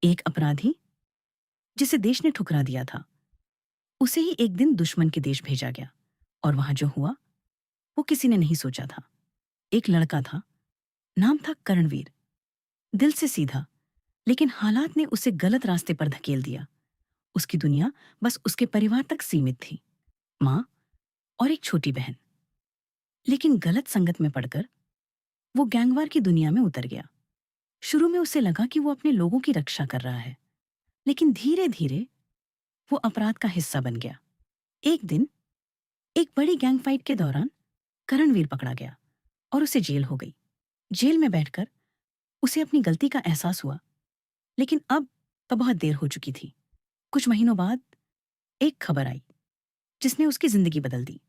एक अपराधी जिसे देश ने ठुकरा दिया था, उसे ही एक दिन दुश्मन के देश भेजा गया। और वहां जो हुआ वो किसी ने नहीं सोचा था। एक लड़का था, नाम था करणवीर। दिल से सीधा, लेकिन हालात ने उसे गलत रास्ते पर धकेल दिया। उसकी दुनिया बस उसके परिवार तक सीमित थी, माँ और एक छोटी बहन। लेकिन गलत संगत में पड़कर वो गैंगवार की दुनिया में उतर गया। शुरू में उसे लगा कि वो अपने लोगों की रक्षा कर रहा है, लेकिन धीरे धीरे वो अपराध का हिस्सा बन गया। एक दिन एक बड़ी गैंग फाइट के दौरान करणवीर पकड़ा गया और उसे जेल हो गई। जेल में बैठकर उसे अपनी गलती का एहसास हुआ, लेकिन अब तो बहुत देर हो चुकी थी। कुछ महीनों बाद एक खबर आई जिसने उसकी जिंदगी बदल दी।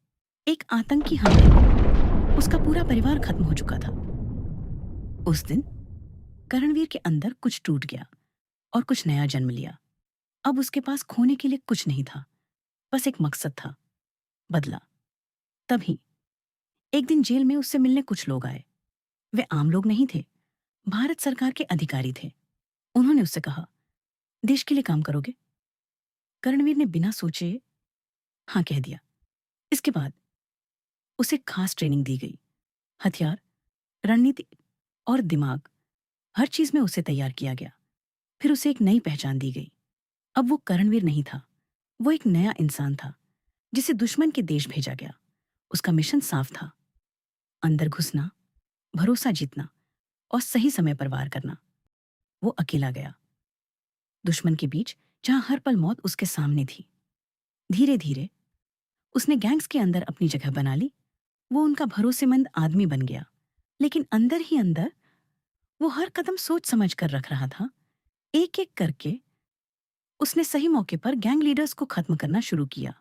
एक आतंकी हमले में उसका पूरा परिवार खत्म हो चुका था। उस दिन करणवीर के अंदर कुछ टूट गया और कुछ नया जन्म लिया। अब उसके पास खोने के लिए कुछ नहीं था, बस एक मकसद था, बदला। तभी एक दिन जेल में उससे मिलने कुछ लोग आए। वे आम लोग नहीं थे, भारत सरकार के अधिकारी थे। उन्होंने उससे कहा, देश के लिए काम करोगे? करणवीर ने बिना सोचे हाँ कह दिया। इसके बाद उसे खास ट्रेनिंग दी गई। हथियार, रणनीति और दिमाग, हर चीज में उसे तैयार किया गया। फिर उसे एक नई पहचान दी गई। अब वो करणवीर नहीं था, वो एक नया इंसान था जिसे दुश्मन के देश भेजा गया। उसका मिशन साफ था, अंदर घुसना, भरोसा जीतना और सही समय पर वार करना। वो अकेला गया दुश्मन के बीच, जहां हर पल मौत उसके सामने थी। धीरे धीरे उसने गैंग्स के अंदर अपनी जगह बना ली। वो उनका भरोसेमंद आदमी बन गया, लेकिन अंदर ही अंदर वो हर कदम सोच समझ कर रख रहा था। एक एक करके उसने सही मौके पर गैंग लीडर्स को खत्म करना शुरू किया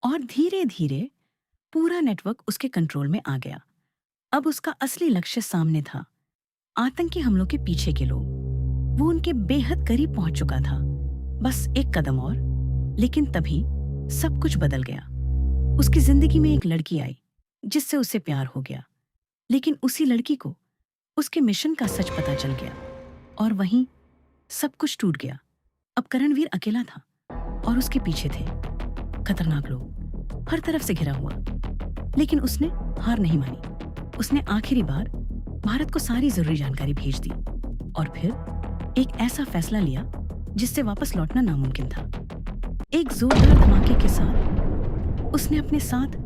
और धीरे धीरे पूरा नेटवर्क उसके कंट्रोल में आ गया। अब उसका असली लक्ष्य सामने था, आतंकी हमलों के पीछे के लोग। वो उनके बेहद करीब पहुंच चुका था, बस एक कदम और। लेकिन तभी सब कुछ बदल गया। उसकी जिंदगी में एक लड़की आई जिससे उसे प्यार हो गया, लेकिन उसी लड़की को उसके मिशन का सच पता चल गया और वहीं सब कुछ टूट गया। अब करणवीर अकेला था और उसके पीछे थे खतरनाक लोग, हर तरफ से घिरा हुआ। लेकिन उसने हार नहीं मानी। उसने आखिरी बार भारत को सारी जरूरी जानकारी भेज दी और फिर एक ऐसा फैसला लिया जिससे वापस लौटना नामुमकिन था। एक जोरदार धमाके के साथ उसने अपने साथ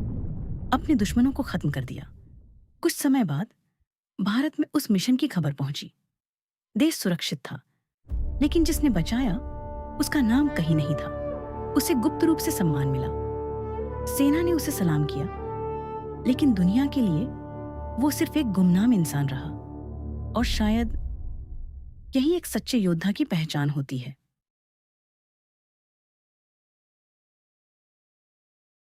अपने दुश्मनों को खत्म कर दिया। कुछ समय बाद भारत में उस मिशन की खबर पहुंची। देश सुरक्षित था, लेकिन जिसने बचाया उसका नाम कहीं नहीं था। उसे गुप्त रूप से सम्मान मिला, सेना ने उसे सलाम किया, लेकिन दुनिया के लिए वो सिर्फ एक गुमनाम इंसान रहा। और शायद यही एक सच्चे योद्धा की पहचान होती है।